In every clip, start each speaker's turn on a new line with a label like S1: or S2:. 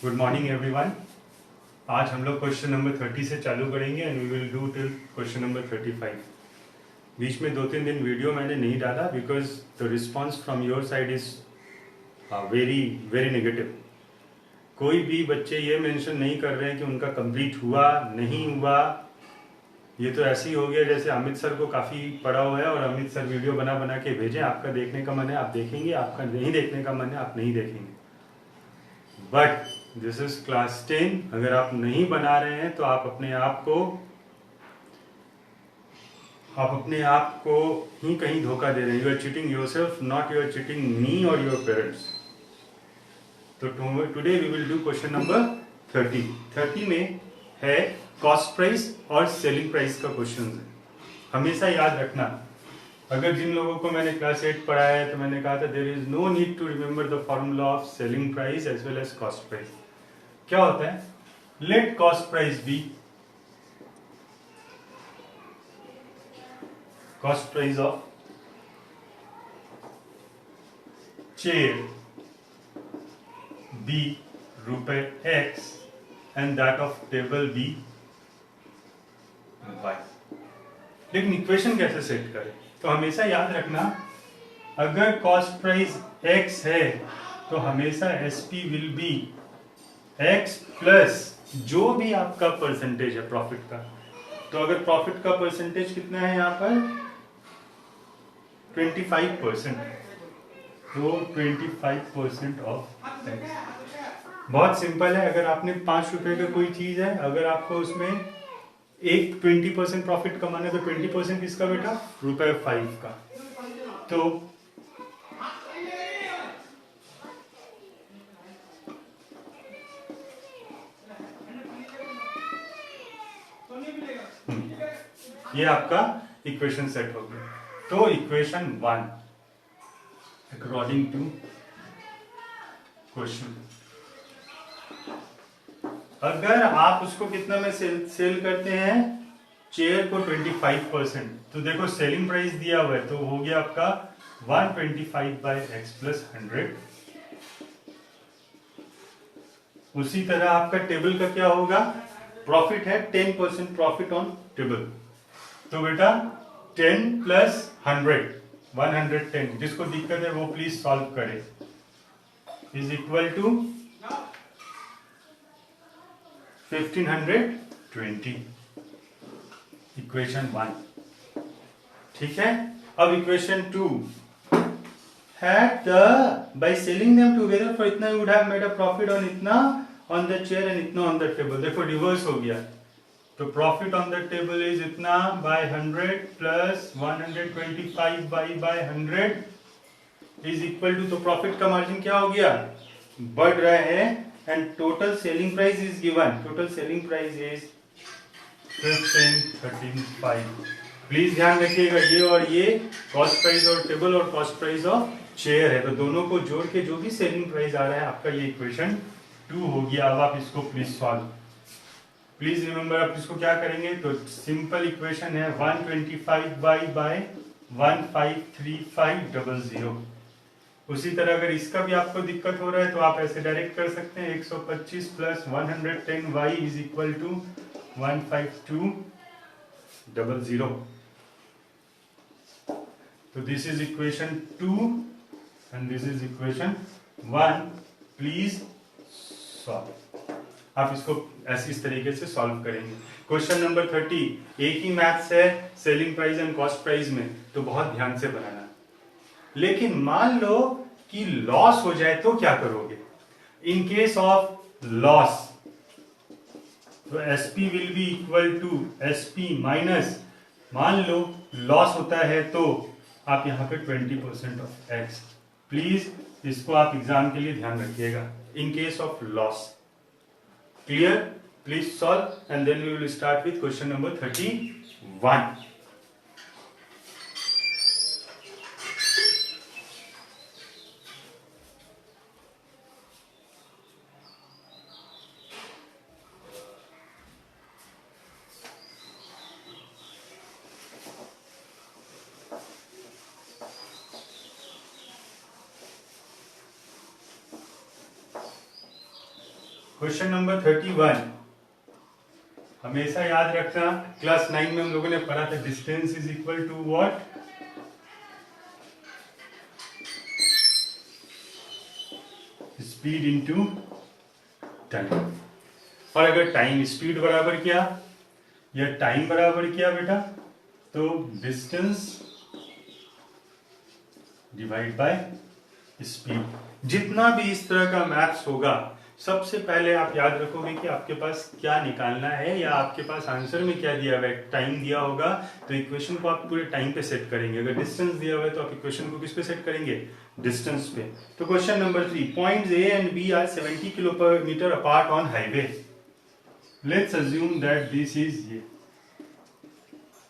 S1: Good morning everyone. आज हम लोग क्वेश्चन नंबर 30 से चालू करेंगे and we will do till question number 35। बीच में 2-3 दिन वीडियो मैंने नहीं डाला because the response from your side is very very negative. कोई भी बच्चे ये मेंशन नहीं कर रहे हैं कि उनका कंप्लीट हुआ नहीं हुआ। ये तो ऐसे ही हो गया जैसे अमित सर को काफ़ी पड़ा हुआ है और अमित सर वीडियो बना बना के भेजें, आपका देखने का मन है आप देखेंगे, आपका नहीं देखने का मन है आप नहीं देखेंगे। But this is class 10। अगर आप नहीं बना रहे हैं तो आप अपने आप को ही कहीं धोखा दे रहे हैं। You are cheating yourself, not you are cheating me और योर पेरेंट्स। तो today we will do question number 30। 30 में है कॉस्ट प्राइस और सेलिंग प्राइस का क्वेश्चन है। हमेशा याद रखना, अगर जिन लोगों को मैंने क्लास 8 पढ़ाया है तो मैंने कहा था there is no need to remember the formula of selling price as well as cost price. क्या होता है? Let cost price be cost price of chair be रुपए x and that of table be y. लेकिन equation कैसे set करें? तो हमेशा याद रखना, अगर कॉस्ट प्राइस x है तो हमेशा SP will B x plus जो भी आपका परसेंटेज है प्रॉफिट का। तो अगर प्रॉफिट का परसेंटेज कितना है यहाँ पर 25%, तो 25% ऑफ x। बहुत सिंपल है। अगर आपने 5 रुपए का कोई चीज है, अगर आपको उसमें एक 20% प्रॉफिट कमाना है तो 20% किसका बेटा? रुपए 5 का। तो ये आपका इक्वेशन सेट हो गया। तो इक्वेशन 1 अकॉर्डिंग टू क्वेश्चन, अगर आप उसको कितना में सेल करते हैं चेयर को 25%, तो देखो सेलिंग प्राइस दिया हुआ है तो हो गया आपका 125 बाई एक्स प्लस 100। उसी तरह आपका टेबल का क्या होगा? प्रॉफिट है 10% प्रॉफिट ऑन टेबल, तो बेटा 10 प्लस 100 110। जिसको दिक्कत है वो प्लीज सॉल्व करे, इज इक्वल टू 1520। इक्वेशन 1 ठीक है। अब equation 2 had the by selling them together for इतना you would have made a profit on इतना on the chair and इतना on the table। देखो रिवर्स हो गया, तो profit on the table is इतना बाय 100 प्लस 125 बाय 100 इज इक्वल टू, तो प्रॉफिट का मार्जिन क्या हो गया? बढ़ रहा है। And total selling price is given, total selling price is 1535। Please ध्यान रखिएगा, ये और ये कॉस्ट प्राइस और टेबल और कॉस्ट प्राइस ऑफ चेयर है, तो दोनों को जोड़ के जो भी सेलिंग प्राइस आ रहा है आपका ये इक्वेशन 2 हो गया। अब आप इसको प्लीज सॉल्व, प्लीज रिमेंबर आप इसको क्या करेंगे? तो सिंपल इक्वेशन है 125 बाय 153500। उसी तरह अगर इसका भी आपको दिक्कत हो रहा है तो आप ऐसे डायरेक्ट कर सकते हैं 125 plus 110 y is equal to 15200। तो this is equation 2 and this is equation 1। Please solve. आप इसको ऐसे इस तरीके से सॉल्व करेंगे। क्वेश्चन नंबर 30 एक ही मैथ्स है selling price and cost price में, तो बहुत ध्यान से बनाना। लेकिन मान लो कि लॉस हो जाए तो क्या करोगे? इन केस ऑफ लॉस, तो SP will be equal to SP minus, मान लो लॉस होता है तो आप यहां पे 20% ऑफ x। प्लीज इसको आप एग्जाम के लिए ध्यान रखिएगा, in case of loss. Clear? Please solve and then we will start with question number 31। Question number 31, हमेशा याद रखना, क्लास 9 में हम लोगों ने पढ़ा था distance is equal to what, speed into time. और अगर टाइम स्पीड बराबर किया या टाइम बराबर किया बेटा, तो डिस्टेंस डिवाइड बाय स्पीड। जितना भी इस तरह का मैथ्स होगा, सबसे पहले आप याद रखोगे कि आपके पास क्या निकालना है, या आपके पास आंसर में क्या दिया हुआ है। टाइम दिया होगा तो इक्वेशन को आप पूरे टाइम पे सेट करेंगे, अगर डिस्टेंस दिया हुआ है तो आप इक्वेशन को किस पे सेट करेंगे, डिस्टेंस पे। तो question number 3, points A and B are 70 kilometre apart on highway. Let's assume that this is ये,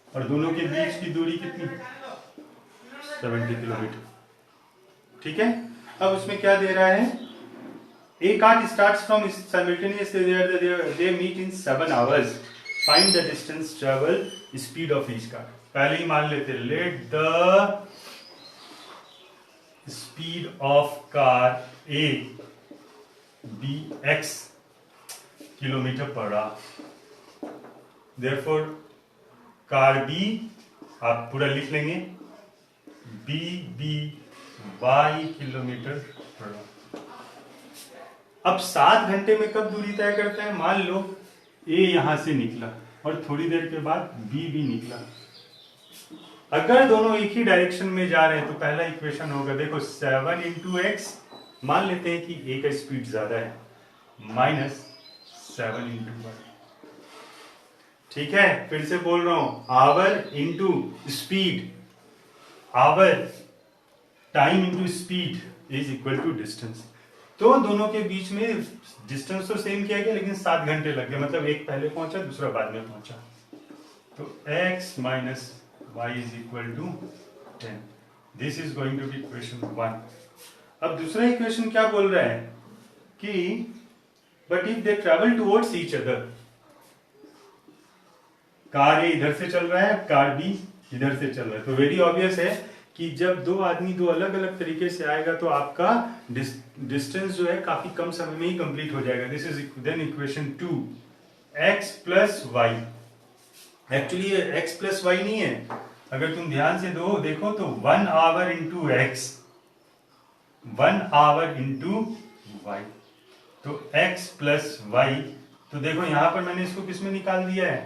S1: और दोनों के बीच की दूरी कितनी, 70 किलोमीटर। ठीक है, अब उसमें क्या दे रहा है, A cart starts from simultaneously they meet in 7 hours. Find the distance travel, speed of each car. पहले ही मान लेते, let the speed of car A be x kilometre per our. Therefore car B आप पूरा लिख लेंगे, B y kilometre per our. अब 7 घंटे में कब दूरी तय करते हैं, मान लो ए यहां से निकला और थोड़ी देर के बाद बी भी निकला। अगर दोनों एक ही डायरेक्शन में जा रहे हैं तो पहला इक्वेशन होगा, देखो 7 इंटू एक्स, मान लेते हैं कि ए का स्पीड ज्यादा है, माइनस 7 इंटू वाई। ठीक है, फिर से बोल रहा हूं, hour into speed, hour time into speed is equal to distance. तो दोनों के बीच में डिस्टेंस तो सेम किया गया, लेकिन 7 घंटे लग गए, मतलब एक पहले पहुंचा दूसरा बाद में पहुंचा। तो x minus y is equal to 10। This is going to be equation 1। अब दूसरा इक्वेशन क्या बोल रहा है कि but if they travel towards each other, car A इधर से चल रहा है, कार बी इधर से चल रहा है, तो वेरी ऑब्वियस है कि जब दो आदमी दो अलग अलग तरीके से आएगा तो आपका डिस्टेंस जो है काफी कम समय में ही कंप्लीट हो जाएगा। This is then equation 2, x plus y. Actually ये x प्लस वाई नहीं है, अगर तुम ध्यान से देखो तो 1 hour into x, 1 hour into y, तो x प्लस वाई। तो देखो यहां पर मैंने इसको किसमें निकाल दिया है,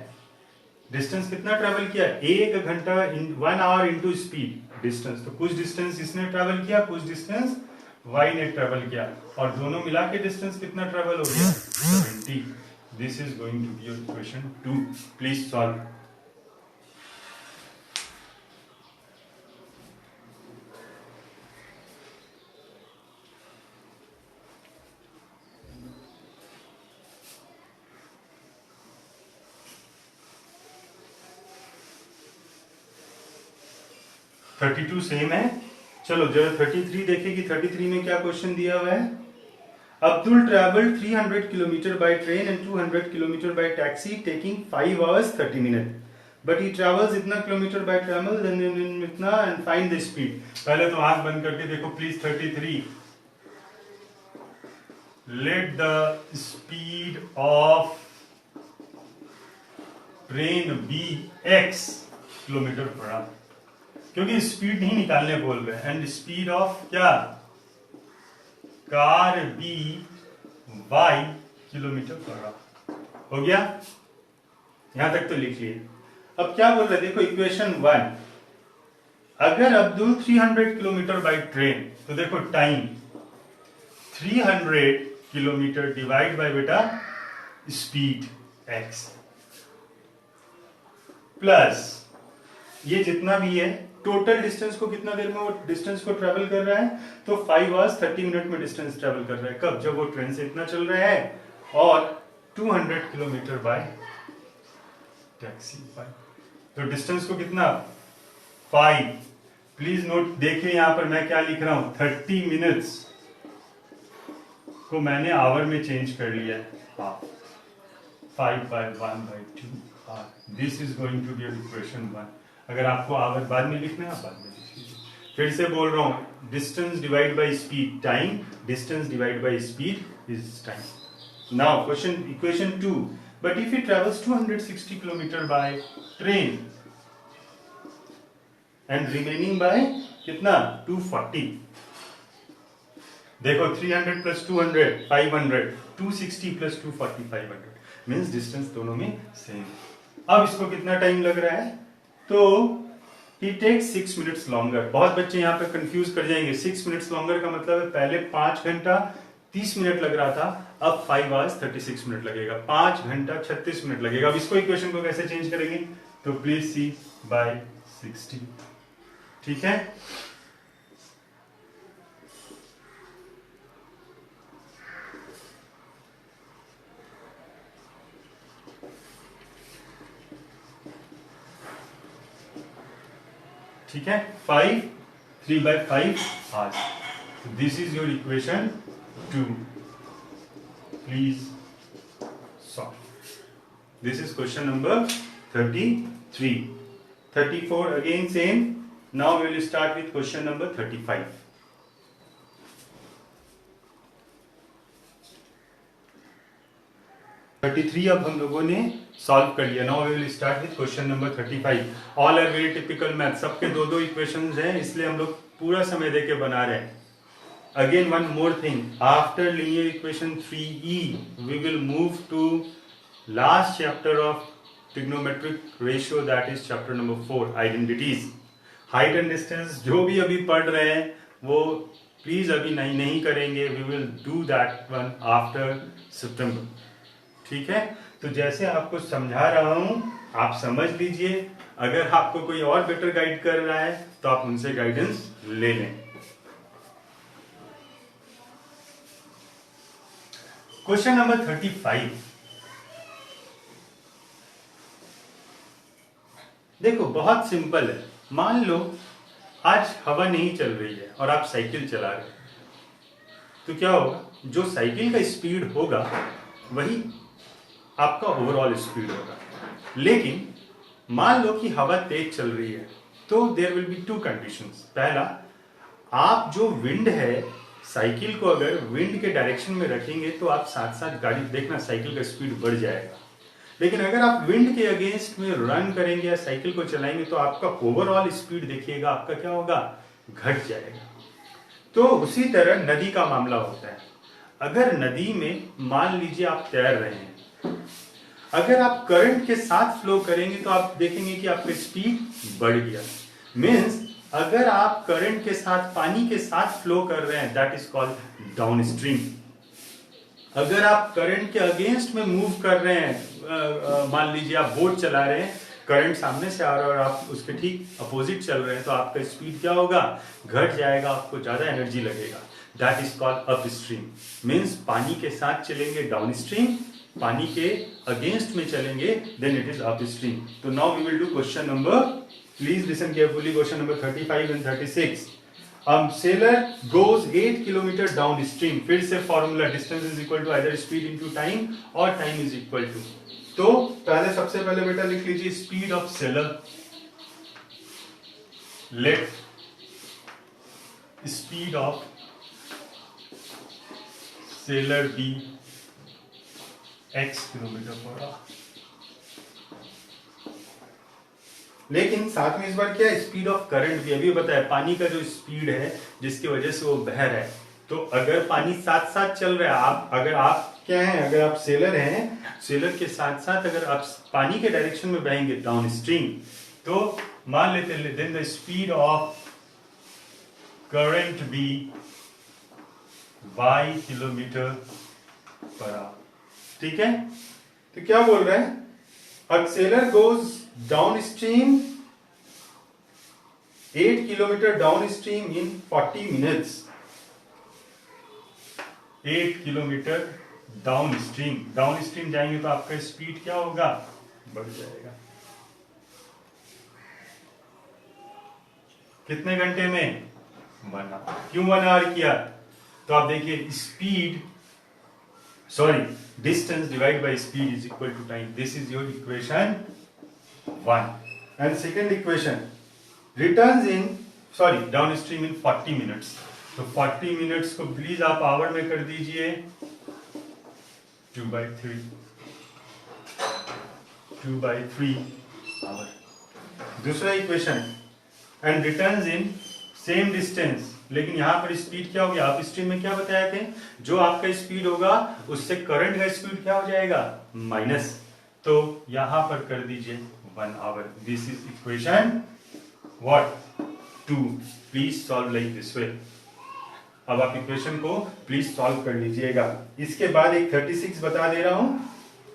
S1: डिस्टेंस कितना ट्रेवल किया, 1 घंटा 1 आवर इंटू स्पीड डिस्टेंस। तो कुछ डिस्टेंस इसने ट्रेवल किया, कुछ डिस्टेंस y ने ट्रेवल किया, और दोनों मिला के डिस्टेंस कितना ट्रेवल हो गया, 70। This is going to be your equation 2। Please solve. Thirty two same है, चलो जरा 33 देखेगी। 33 में क्या क्वेश्चन दिया हुआ है, Abdul travel 300 kilometre by train and 200 kilometre by taxi taking 5 hours 30 minutes, but he travels इतना किलोमीटर बाय ट्रेवल देन इतना एंड फाइंड द स्पीड। पहले तो आंख बंद करके देखो please. 33, let the speed of train be x kilometre per hour, क्योंकि speed नहीं निकालने बोल रहे हैं, एंड स्पीड ऑफ क्या, car be y kilometre per hour. हो गया, यहां तक तो लिख लिए। अब क्या बोल रहे हैं, देखो इक्वेशन 1, अगर अब्दुल 300 किलोमीटर बाय ट्रेन, तो देखो टाइम 300 किलोमीटर डिवाइड बाय बेटा स्पीड x, प्लस ये जितना भी है टोटल डिस्टेंस को कितना देर में वो डिस्टेंस को ट्रेवल कर रहा है, तो 5 hours 30 minutes में डिस्टेंस ट्रेवल कर रहा है। कब, जब वो ट्रेन से इतना चल रहा है, और 200 किलोमीटर बाय टैक्सी बाय, तो डिस्टेंस को कितना 5। प्लीज नोट देखिए यहां पर मैं क्या लिख रहा हूं, 30 minutes को मैंने आवर में चेंज कर लिया है, half, 5/1/2 hour. This is going to be equation 1। अगर आपको आवर बाद में लिखना है आप बाद में लिख लीजिए। फिर से बोल रहा हूं, distance divide by speed time, distance divide by speed is time. Now equation 2. But if he travels 260 km by train and remaining by कितना 240, देखो 300 plus 200 500, 260 plus 240 500, मीन्स डिस्टेंस दोनों में सेम। अब इसको कितना टाइम लग रहा है, तो ही टेक्स 6 मिनट्स लॉन्गर। बहुत बच्चे यहाँ पे कंफ्यूज कर जाएंगे, 6 मिनट्स लॉन्गर का मतलब है पहले 5 घंटा 30 मिनट लग रहा था, अब 5 hours 36 मिनट लगेगा, 5 घंटा 36 मिनट लगेगा। अब इसको इक्वेशन को कैसे चेंज करेंगे, तो प्लीज सी बाय 60, ठीक है। ठीक है, 5 3/5 hours. This is your equation 2. Please solve. This is question number 33. 34 again same. Now we will start with question number 35. 33 अब हम लोगों ने सॉल्व कर लिया। Now we will start with question number 35। All are very typical math, सबके दो दो equations हैं, इसलिए हम लोग पूरा समय देके बना रहे हैं। Again one more thing, after linear equation 3e we will move to last chapter of trigonometric ratio, that is chapter number 4 identities. Height and distance जो भी अभी पढ़ रहे हैं वो प्लीज अभी नहीं करेंगे, we will do that one after September, ठीक है। तो जैसे आपको समझा रहा हूं आप समझ लीजिए, अगर आपको कोई और बेटर गाइड कर रहा है तो आप उनसे गाइडेंस ले लें। क्वेश्चन नंबर 35, देखो बहुत सिंपल है। मान लो आज हवा नहीं चल रही है और आप साइकिल चला रहे हैं, तो क्या होगा, जो साइकिल का स्पीड होगा वही आपका ओवरऑल स्पीड होगा। लेकिन मान लो कि हवा तेज चल रही है, तो there will be two conditions. पहला, आप जो विंड है, साइकिल को अगर विंड के डायरेक्शन में रखेंगे तो आप साथ साथ गाड़ी, देखना साइकिल का स्पीड बढ़ जाएगा। लेकिन अगर आप विंड के अगेंस्ट में रन करेंगे या साइकिल को चलाएंगे तो आपका ओवरऑल स्पीड देखिएगा आपका क्या होगा, घट जाएगा। तो उसी तरह नदी का मामला होता है। अगर नदी में मान लीजिए आप तैर रहे हैं, अगर आप करंट के साथ फ्लो करेंगे तो आप देखेंगे कि आपका स्पीड बढ़ गया। मीन्स अगर आप करंट के साथ, पानी के साथ फ्लो कर रहे हैं, that is called down stream. अगर आप करंट के अगेंस्ट में मूव कर रहे हैं, मान लीजिए आप बोट चला रहे हैं, करंट सामने से आ रहा है और आप उसके ठीक अपोजिट चल रहे हैं, तो आपका स्पीड क्या होगा, घट जाएगा, आपको ज्यादा एनर्जी लगेगा, that is called up stream. Means पानी के साथ चलेंगे डाउन स्ट्रीम, पानी के अगेंस्ट में चलेंगे then it is upstream. तो now we will do question number, please listen carefully, question number 35 and 36। Sailor goes 8 kilometre downstream. फिर से formula, distance is equal to either speed into time और time is equal to, तो पहले सबसे पहले बेटा लिख लीजिए speed of sailor, let speed of sailor be x kilometre per hour. लेकिन साथ में इस बार क्या है, स्पीड ऑफ करंट भी अभी बताया, पानी का जो स्पीड है जिसकी वजह से वो बह रहा है। तो अगर पानी साथ साथ चल रहा है, अगर आप क्या है, अगर आप सेलर हैं, सेलर के साथ साथ अगर आप पानी के डायरेक्शन में बहेंगे डाउन स्ट्रीम, तो मान लेते हैं then the speed of current be y kilometre per hour, ठीक है। तो क्या बोल रहे हैं, a sailor goes downstream 8 kilometre downstream in 40 minutes. 8 kilometre downstream जाएंगे तो आपका स्पीड क्या होगा, बढ़ जाएगा। कितने घंटे में, 1 आवर। क्यों 1 आवर किया, तो आप देखिए speed, sorry distance divided by speed is equal to time. This is your equation 1. And second equation, returns in, sorry, downstream in 40 minutes. तो 40 मिनट्स को प्लीज आप आवर में कर दीजिए, 2/3 2/3 आवर। दूसरा equation, and returns in same distance, लेकिन यहाँ पर स्पीड क्या होगी, आप स्ट्रीम में क्या बताए थे, जो आपका स्पीड होगा उससे करंट का स्पीड क्या हो जाएगा, माइनस। तो यहां पर कर दीजिए 1 hour. This is equation what 2। Please solve like this way. अब आप इक्वेशन को प्लीज सॉल्व कर लीजिएगा। इसके बाद एक 36 बता दे रहा हूं,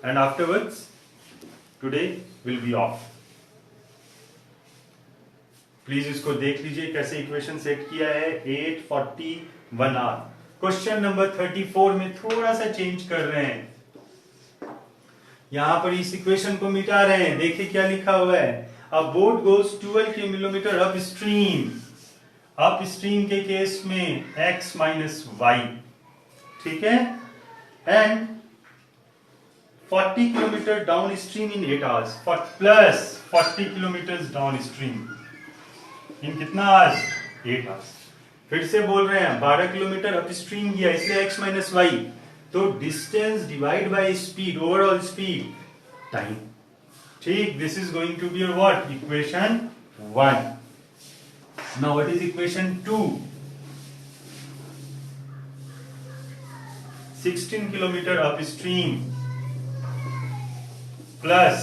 S1: and afterwards today will be of. Please इसको देख लीजिए कैसे इक्वेशन सेट किया है। 8:41 आवर। क्वेश्चन नंबर 34 में थोड़ा सा चेंज कर रहे हैं, यहां पर इस इक्वेशन को मिटा रहे हैं। देखिए क्या लिखा हुआ है, अ boat goes 12 kilometre up stream. Up stream के केस में x माइनस वाई, ठीक है, and 40 kilometre downstream in 8 hours, plus 40 kilometre downstream in कितना आवर्स, 8 आवर्स। फिर से बोल रहे हैं 12 किलोमीटर अप स्ट्रीम किया, इसलिए x माइनस वाई। तो distance divide by speed, overall speed, time. ठीक, this is going to be your what, equation 1। Now what is equation 2? 16 kilometre upstream plus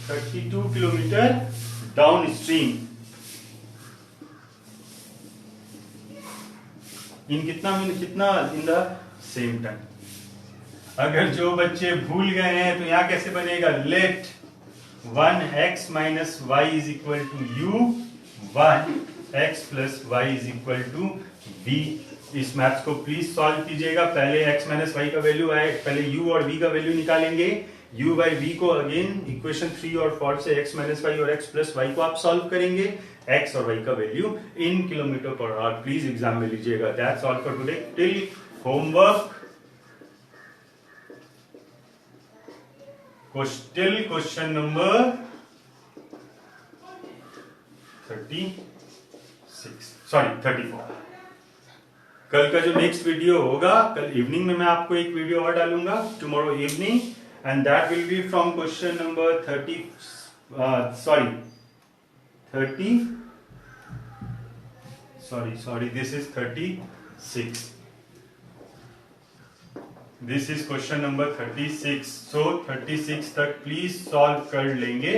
S1: 32 kilometre downstream in कितना in the same time. अगर जो बच्चे भूल गए हैं तो यहां कैसे बनेगा, let 1x minus y is equal to u, 1x plus y is equal to v। इस मैथ्स को प्लीज सॉल्व कीजिएगा। पहले x माइनस वाई का वैल्यू आए, पहले u और v का वैल्यू निकालेंगे। u बाई v को अगेन इक्वेशन 3 और 4 से x माइनस वाई और x प्लस वाई को आप सॉल्व करेंगे। x और y का value in kilometre per hour please exam में लीजिएगा। That's all for today. Till homework till question number 34। कल का जो नेक्स्ट वीडियो होगा, कल इवनिंग में मैं आपको एक वीडियो और डालूंगा, tomorrow evening, and that will be from question number 30 this is 36. This is question number 36. So 36 तक प्लीज सॉल्व कर लेंगे।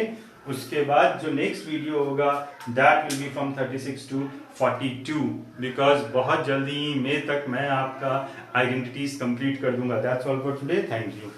S1: उसके बाद जो नेक्स्ट वीडियो होगा that will be from 36 to 42, because बहुत जल्दी मई तक मैं आपका आइडेंटिटीज कंप्लीट कर दूंगा। That's all for today. Thank you.